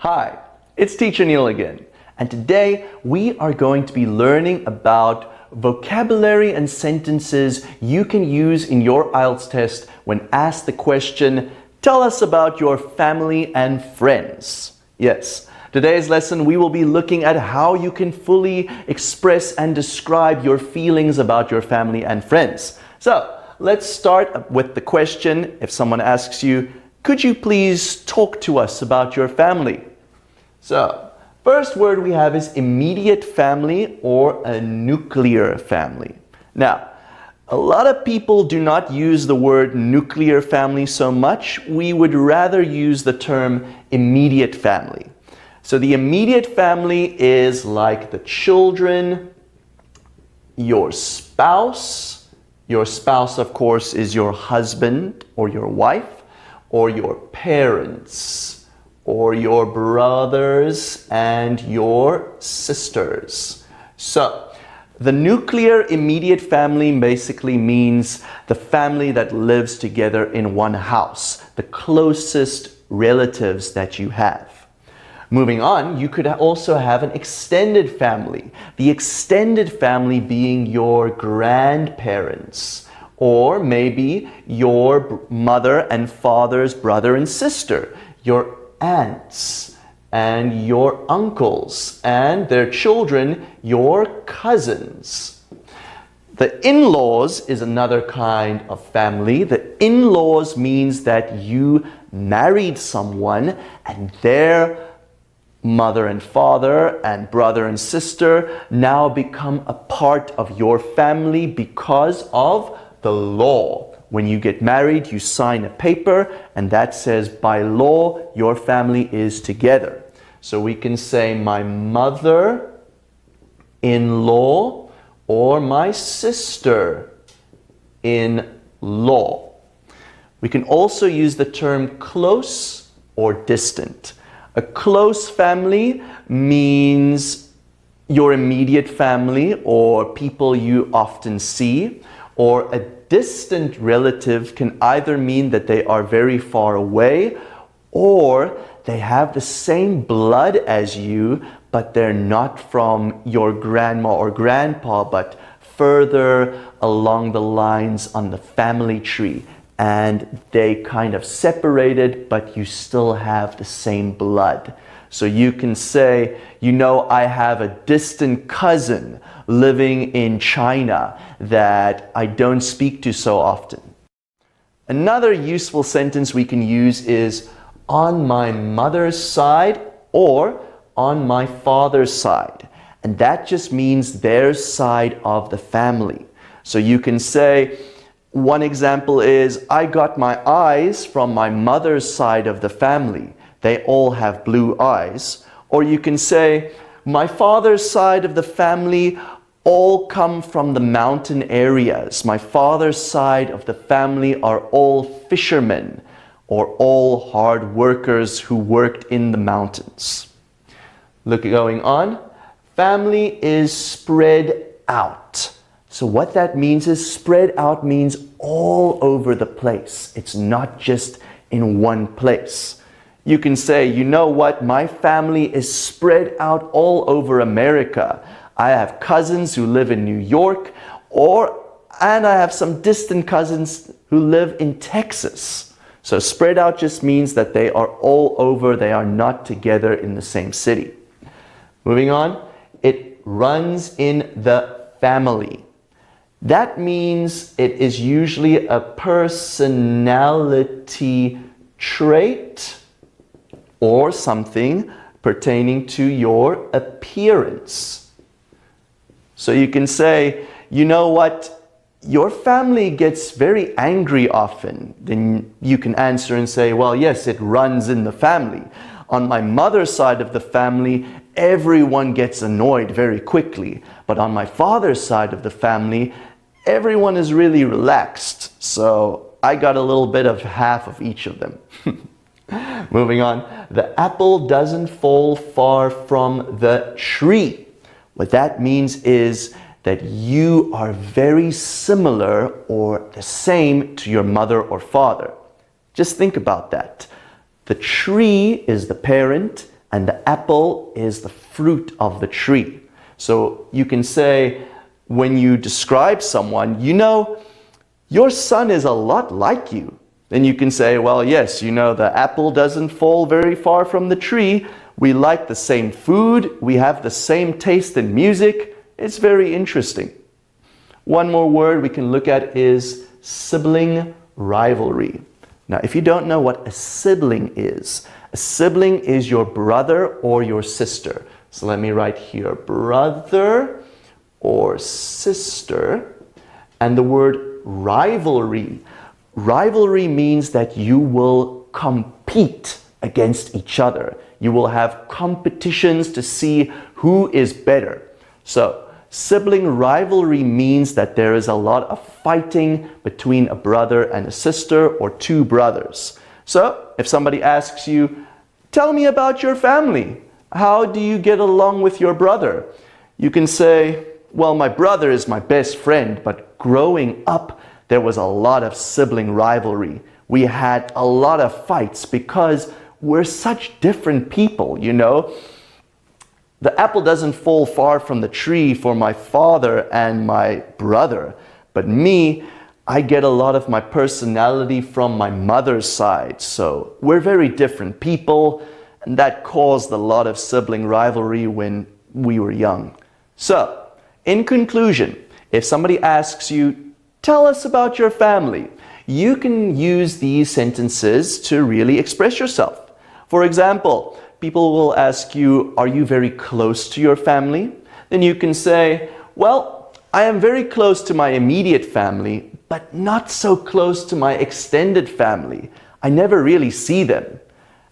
Hi, it's Teacher Neil again, and today we are going to be learning about vocabulary and sentences you can use in your IELTS test when asked the question, tell us about your family and friends. Yes, today's lesson we will be looking at how you can fully express and describe your feelings about your family and friends. So, let's start with the question. If someone asks you, could you please talk to us about your family? So, first word we have is immediate family or a nuclear family. Now, a lot of people do not use the word nuclear family so much. We would rather use the term immediate family. So the immediate family is like the children, your spouse. Your spouse, of course, is your husband or your wife, or your parents, or your brothers and your sisters. So, the nuclear immediate family basically means the family that lives together in one house, the closest relatives that you have. Moving on, you could also have an extended family. The extended family being your grandparents, or maybe your mother and father's brother and sister, your aunts and your uncles and their children, your cousins. The in-laws is another kind of family. The in-laws means that you married someone and their mother and father and brother and sister now become a part of your family because of the law. When you get married, you sign a paper and that says by law your family is together. So we can say my mother-in-law or my sister-in-law. We can also use the term close or distant. A close family means your immediate family or people you often see, or a distant relative can either mean that they are very far away or they have the same blood as you, but they're not from your grandma or grandpa, but further along the lines on the family tree. And they kind of separated, but you still have the same blood. So you can say, you know, I have a distant cousin living in China that I don't speak to so often. Another useful sentence we can use is on my mother's side or on my father's side. And that just means their side of the family. So you can say, one example is, I got my eyes from my mother's side of the family. They all have blue eyes. Or you can say, my father's side of the family all come from the mountain areas. My father's side of the family are all fishermen or all hard workers who worked in the mountains. Look, going on, family is spread out. So what that means is spread out means all over the place. It's not just in one place. You can say, you know what, my family is spread out all over America. I have cousins who live in New York, and I have some distant cousins who live in Texas. So spread out just means that they are all over, they are not together in the same city. Moving on, it runs in the family. That means it is usually a personality trait or something pertaining to your appearance. So you can say, you know what, your family gets very angry often. Then you can answer and say, well, yes, it runs in the family. On my mother's side of the family, everyone gets annoyed very quickly. But on my father's side of the family, everyone is really relaxed. So I got a little bit of half of each of them. Moving on, the apple doesn't fall far from the tree. What that means is that you are very similar or the same to your mother or father. Just think about that. The tree is the parent, and the apple is the fruit of the tree. So you can say, when you describe someone, your son is a lot like you. Then you can say, well, yes, the apple doesn't fall very far from the tree. We like the same food. We have the same taste in music. It's very interesting. One more word we can look at is sibling rivalry. Now, if you don't know what a sibling is your brother or your sister. So let me write here, brother or sister. And the word rivalry. Rivalry means that you will compete against each other. You will have competitions to see who is better. So, sibling rivalry means that there is a lot of fighting between a brother and a sister or two brothers. So, if somebody asks you, tell me about your family. How do you get along with your brother? You can say, well, my brother is my best friend, but growing up, there was a lot of sibling rivalry. We had a lot of fights because we're such different people, The apple doesn't fall far from the tree for my father and my brother. But me, I get a lot of my personality from my mother's side. So we're very different people, and that caused a lot of sibling rivalry when we were young. So, in conclusion, if somebody asks you, tell us about your family, you can use these sentences to really express yourself. For example, people will ask you, are you very close to your family? Then you can say, well, I am very close to my immediate family, but not so close to my extended family. I never really see them.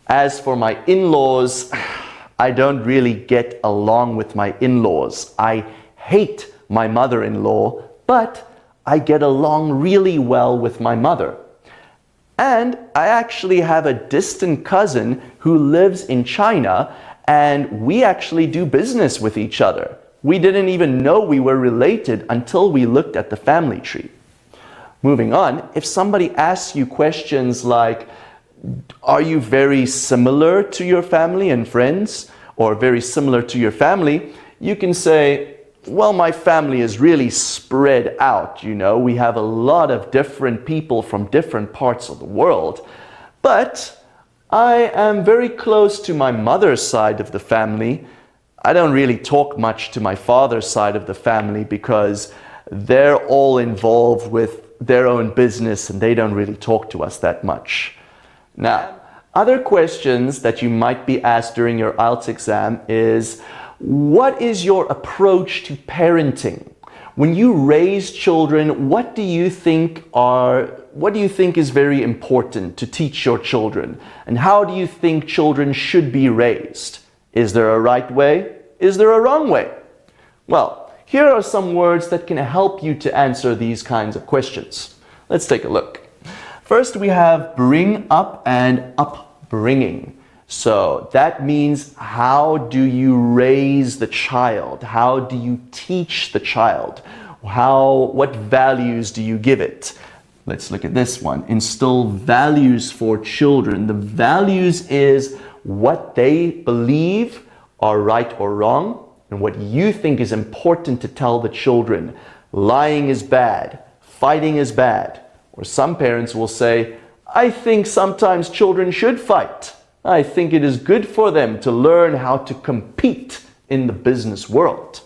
As for my in-laws, I don't really get along with my in-laws. I hate my mother-in-law, but I get along really well with my mother. And I actually have a distant cousin who lives in China, and we actually do business with each other. We didn't even know we were related until we looked at the family tree. Moving on, if somebody asks you questions like, are you very similar to your family and friends, or very similar to your family, you can say, well, my family is really spread out, We have a lot of different people from different parts of the world. But I am very close to my mother's side of the family. I don't really talk much to my father's side of the family because they're all involved with their own business and they don't really talk to us that much. Now, other questions that you might be asked during your IELTS exam is, what is your approach to parenting? When you raise children, what do you think is very important to teach your children? And how do you think children should be raised? Is there a right way? Is there a wrong way? Well, here are some words that can help you to answer these kinds of questions. Let's take a look. First, we have bring up and upbringing. So that means, how do you raise the child? How do you teach the child? What values do you give it? Let's look at this one. Instill values for children. The values is what they believe are right or wrong, and what you think is important to tell the children. Lying is bad. Fighting is bad. Or some parents will say, I think sometimes children should fight. I think it is good for them to learn how to compete in the business world.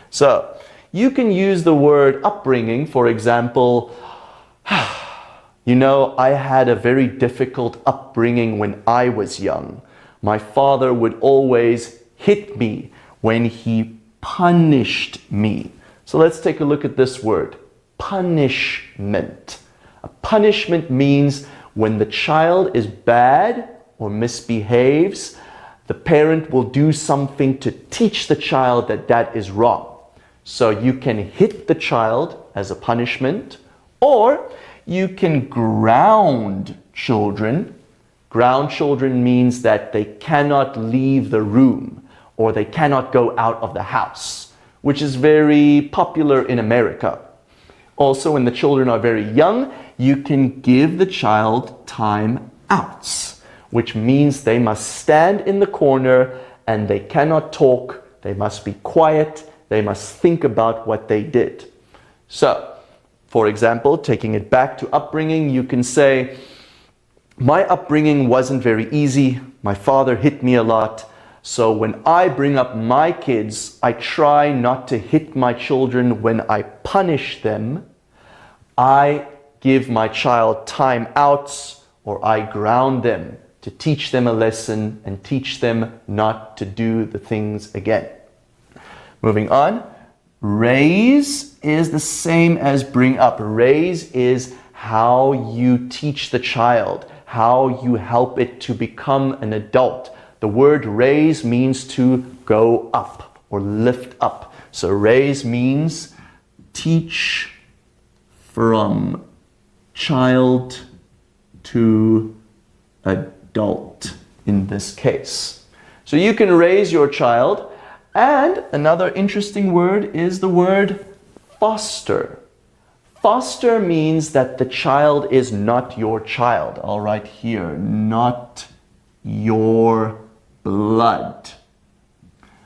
So, you can use the word upbringing. For example, I had a very difficult upbringing when I was young. My father would always hit me when he punished me. So let's take a look at this word, punishment. A punishment means when the child is bad or misbehaves, the parent will do something to teach the child that is wrong. So you can hit the child as a punishment, or you can ground children. Ground children means that they cannot leave the room or they cannot go out of the house, which is very popular in America. Also, when the children are very young, you can give the child time outs. which means they must stand in the corner and they cannot talk. They must be quiet. They must think about what they did. So, for example, taking it back to upbringing, you can say, my upbringing wasn't very easy. My father hit me a lot. So when I bring up my kids, I try not to hit my children when I punish them. I give my child timeouts, or I ground them to teach them a lesson and teach them not to do the things again. Moving on, raise is the same as bring up. Raise is how you teach the child, how you help it to become an adult. The word raise means to go up or lift up. So raise means teach from child to adult in this case. So you can raise your child. And another interesting word is the word foster. Foster means that the child is not your child. I'll write here, not your blood.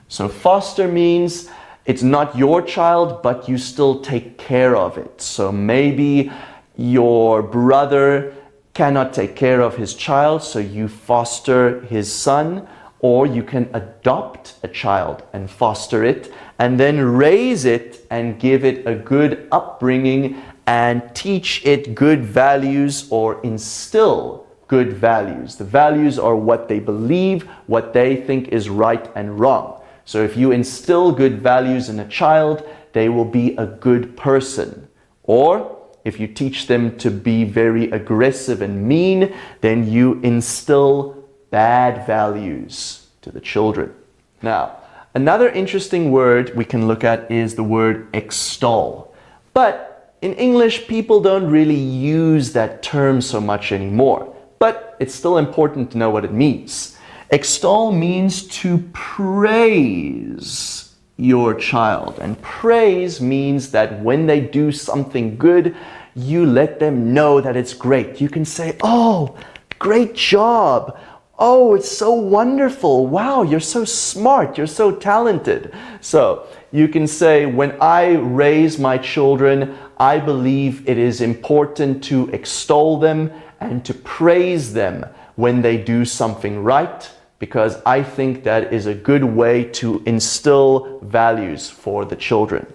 So foster means it's not your child, but you still take care of it. So maybe your brother cannot take care of his child, so you foster his son, or you can adopt a child and foster it, and then raise it and give it a good upbringing and teach it good values or instill good values. The values are what they believe, what they think is right and wrong. So if you instill good values in a child, they will be a good person. Or if you teach them to be very aggressive and mean, then you instill bad values to the children. Now, another interesting word we can look at is the word extol. But in English, people don't really use that term so much anymore. But it's still important to know what it means. Extol means to praise your child. And praise means that when they do something good, you let them know that it's great. You can say, oh, great job. Oh, it's so wonderful. Wow, you're so smart. You're so talented. So you can say, when I raise my children, I believe it is important to extol them and to praise them when they do something right, because I think that is a good way to instill values for the children.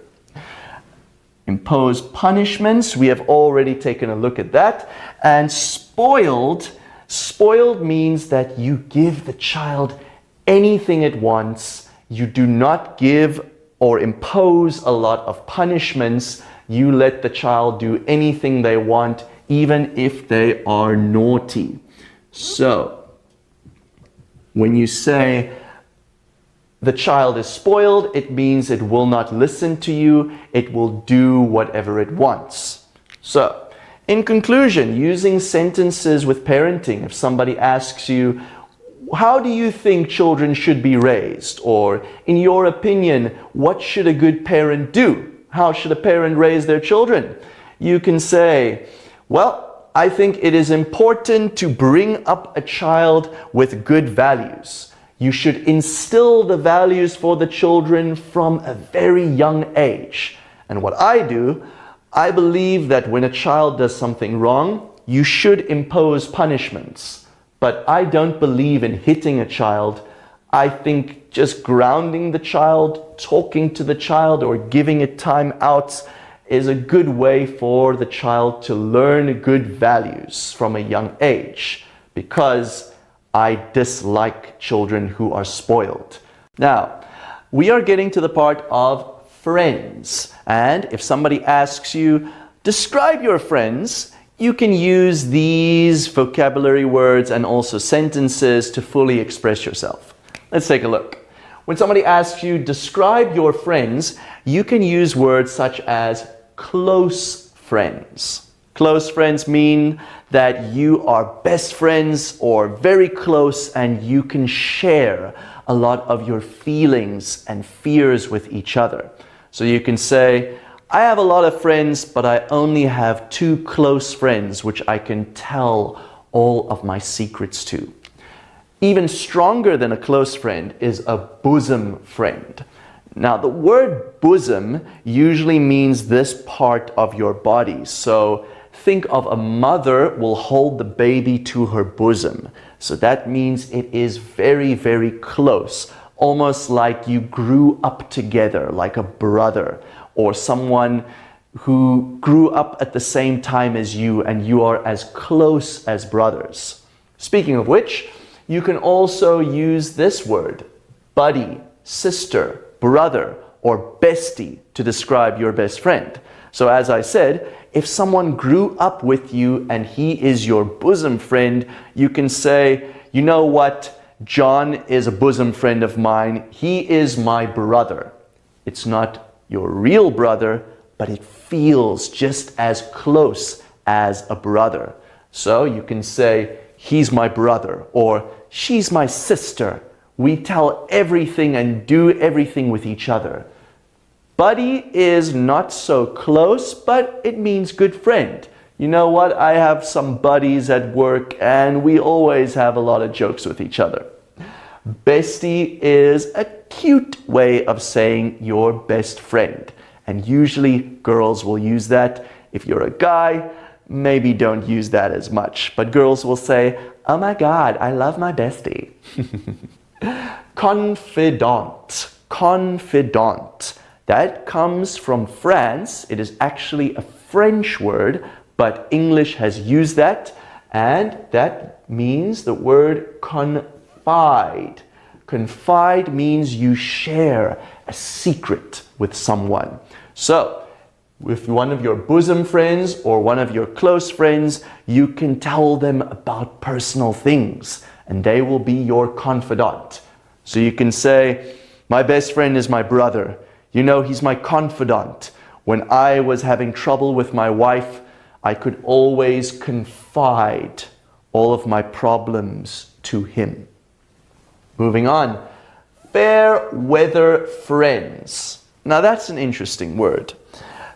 Impose punishments, we have already taken a look at that. And spoiled means that you give the child anything it wants. You do not give or impose a lot of punishments. You let the child do anything they want, even if they are naughty. So, when you say the child is spoiled, it means it will not listen to you. It will do whatever it wants. So, in conclusion, using sentences with parenting, if somebody asks you, how do you think children should be raised? Or, in your opinion, what should a good parent do? How should a parent raise their children? You can say, well, I think it is important to bring up a child with good values. You should instill the values for the children from a very young age. And what I do, I believe that when a child does something wrong, you should impose punishments. But I don't believe in hitting a child. I think just grounding the child, talking to the child, or giving it timeouts is a good way for the child to learn good values from a young age, because I dislike children who are spoiled. Now, we are getting to the part of friends. And if somebody asks you, describe your friends, you can use these vocabulary words and also sentences to fully express yourself. Let's take a look. When somebody asks you, describe your friends, you can use words such as close friends. Close friends mean that you are best friends or very close, and you can share a lot of your feelings and fears with each other. So you can say, I have a lot of friends, but I only have 2 close friends which I can tell all of my secrets to. Even stronger than a close friend is a bosom friend. Now, the word bosom usually means this part of your body. So think of a mother will hold the baby to her bosom. So that means it is very, very close, almost like you grew up together, like a brother, or someone who grew up at the same time as you and you are as close as brothers. Speaking of which, you can also use this word, buddy, sister, brother, or bestie to describe your best friend. So as I said, if someone grew up with you and he is your bosom friend, you can say, you know what, John is a bosom friend of mine. He is my brother. It's not your real brother, but it feels just as close as a brother. So you can say, he's my brother, or she's my sister. We tell everything and do everything with each other. Buddy is not so close, but it means good friend. You know what? I have some buddies at work and we always have a lot of jokes with each other. Bestie is a cute way of saying your best friend. And usually girls will use that. If you're a guy, maybe don't use that as much. But girls will say, oh my God, I love my bestie. Confidant. Confidant. That comes from France. It is actually a French word, but English has used that, and that means the word confide. Confide means you share a secret with someone. So, with one of your bosom friends or one of your close friends, you can tell them about personal things, and they will be your confidant. So you can say, my best friend is my brother. You know, he's my confidant. When I was having trouble with my wife, I could always confide all of my problems to him. Moving on. Fair weather friends. Now that's an interesting word.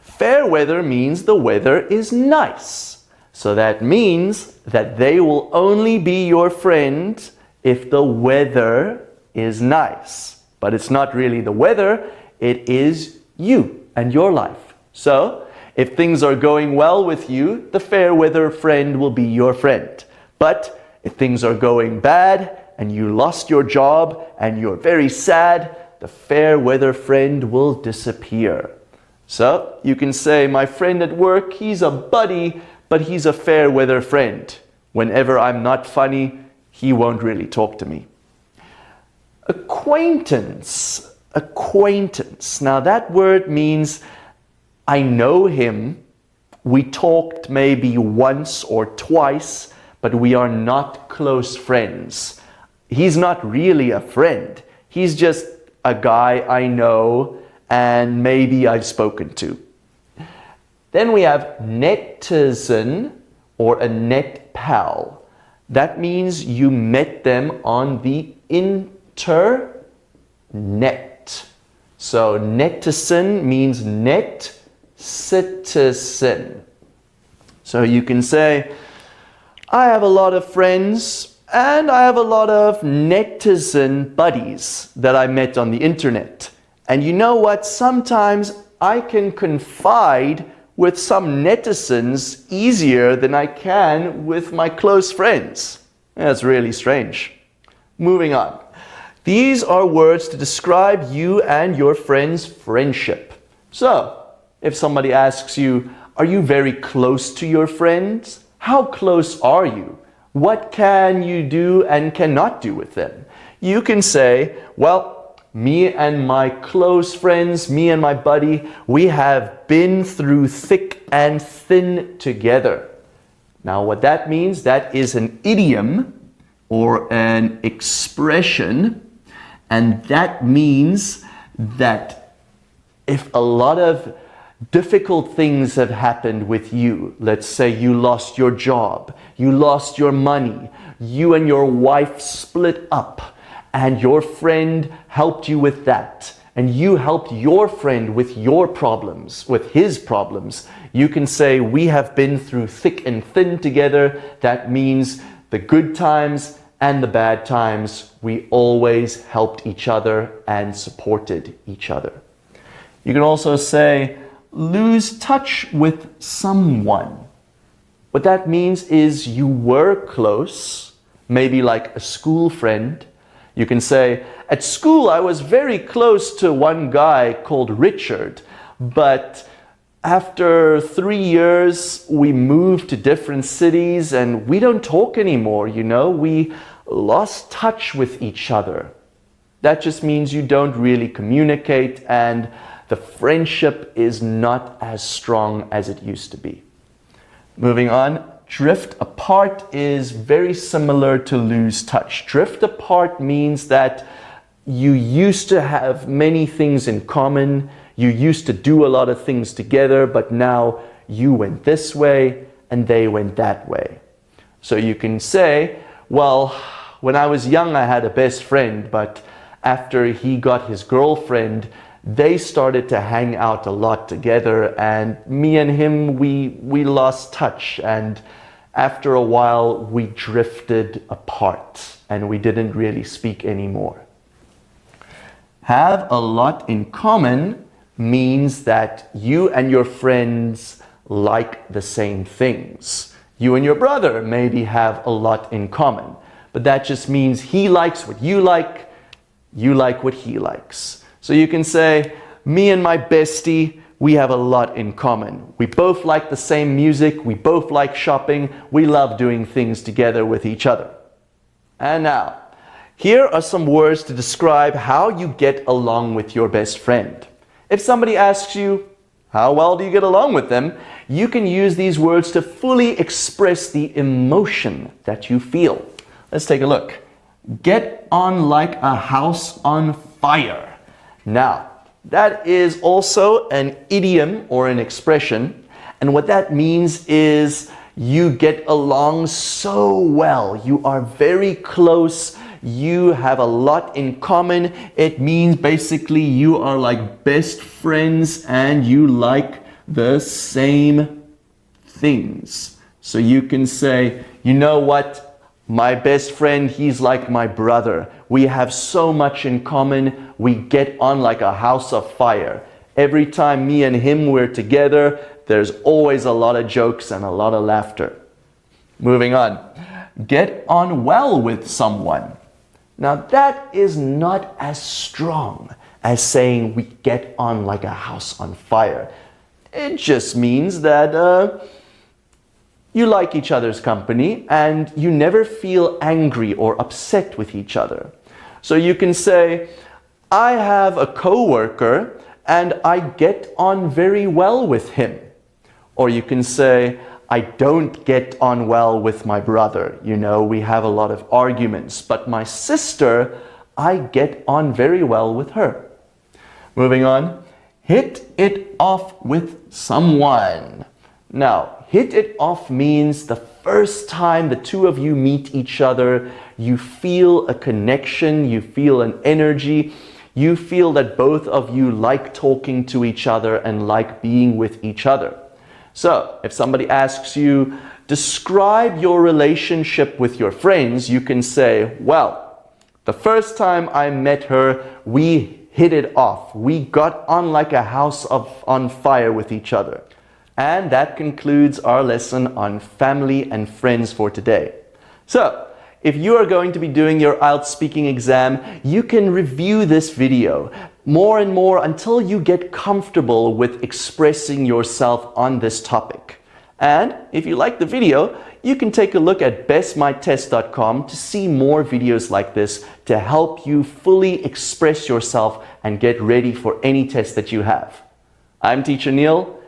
Fair weather means the weather is nice. So that means that they will only be your friend if the weather is nice. But it's not really the weather, it is you and your life. So, if things are going well with you, the fair weather friend will be your friend. But if things are going bad and you lost your job and you're very sad, the fair weather friend will disappear. So, you can say, my friend at work, he's a buddy, but he's a fair weather friend. Whenever I'm not funny, he won't really talk to me. Acquaintance. Acquaintance. Now that word means I know him. We talked maybe once or twice, but we are not close friends. He's not really a friend. He's just a guy I know and maybe I've spoken to. Then we have netizen or a net pal. That means you met them on the internet. So netizen means net citizen. So you can say, I have a lot of friends and I have a lot of netizen buddies that I met on the internet. And you know what? Sometimes I can confide with some netizens easier than I can with my close friends. That's really strange. Moving on. These are words to describe you and your friend's friendship. So, if somebody asks you, are you very close to your friends? How close are you? What can you do and cannot do with them? You can say, well, me and my close friends, me and my buddy, we have been through thick and thin together. Now what that means, that is an idiom or an expression, and that means that if a lot of difficult things have happened with you, let's say you lost your job, you lost your money, you and your wife split up, and your friend helped you with that, and you helped your friend with your problems, with his problems, you can say, we have been through thick and thin together. That means the good times and the bad times, we always helped each other and supported each other. You can also say, lose touch with someone. What that means is you were close, maybe like a school friend. You can say, at school I was very close to one guy called Richard, but after 3 years we moved to different cities and we don't talk anymore, we lost touch with each other. That just means you don't really communicate and the friendship is not as strong as it used to be. Moving on, drift apart is very similar to lose touch. Drift apart means that you used to have many things in common, you used to do a lot of things together, but now you went this way and they went that way. So you can say, well, when I was young I had a best friend, but after he got his girlfriend, they started to hang out a lot together and me and him, we lost touch, and after a while we drifted apart and we didn't really speak anymore. Have a lot in common means that you and your friends like the same things. You and your brother maybe have a lot in common, but that just means he likes what you like what he likes. So you can say, me and my bestie, we have a lot in common. We both like the same music, we both like shopping, we love doing things together with each other. And now, here are some words to describe how you get along with your best friend. If somebody asks you, how well do you get along with them? You can use these words to fully express the emotion that you feel. Let's take a look. Get on like a house on fire. Now, that is also an idiom or an expression, and what that means is you get along so well. You are very close. You have a lot in common. It means basically you are like best friends and you like the same things. So you can say, you know what? My best friend, he's like my brother. We have so much in common. We get on like a house of fire. Every time me and him we're together, there's always a lot of jokes and a lot of laughter. Moving on. Get on well with someone. Now that is not as strong as saying we get on like a house on fire. It just means that you like each other's company and you never feel angry or upset with each other. So you can say, I have a coworker and I get on very well with him. Or you can say, I don't get on well with my brother. We have a lot of arguments, but my sister, I get on very well with her. Moving on, hit it off with someone. Now, hit it off means the first time the two of you meet each other, you feel a connection, you feel an energy, you feel that both of you like talking to each other and like being with each other. So, if somebody asks you, describe your relationship with your friends, you can say, well, the first time I met her, we hit it off. We got on like a house on fire with each other. And that concludes our lesson on family and friends for today. So, if you are going to be doing your IELTS speaking exam, you can review this video more and more until you get comfortable with expressing yourself on this topic. And if you like the video, you can take a look at bestmytest.com to see more videos like this to help you fully express yourself and get ready for any test that you have. I'm Teacher Neil.